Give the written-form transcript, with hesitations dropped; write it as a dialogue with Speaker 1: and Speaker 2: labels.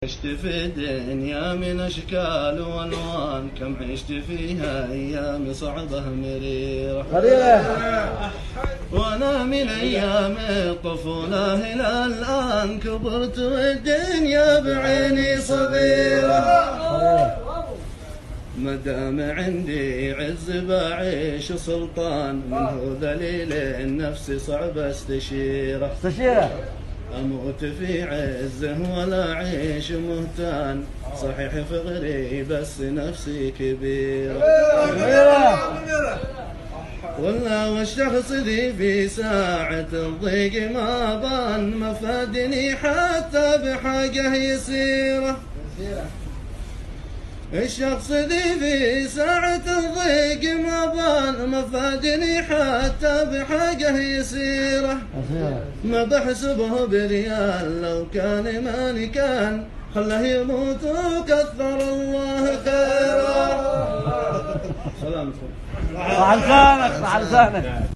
Speaker 1: عشت في دنيا من أشكال وألوان، كم عشت فيها أيام صعبة مريرة، وأنا من أيام الطفولة إلى الآن كبرت والدنيا بعيني صغيرة. مدام عندي عز بعيش سلطان، منه ذليل النفس صعب استشيره. أموت في عزه ولا أعيش مهتان، صحيح فقري بس نفسي كبيرة. والله والشخص ذي في ساعة الضيق ما بان، ما فادني حتى بحاجة يسيرة. الشخص ذي في ساعة الضيق ما بان، ما فادني حتى بحاجة يسيرة. ما بحسبه بريال، لو كان ماني كان خله يموت وكثر الله خيره. سلام.
Speaker 2: مع لسانك.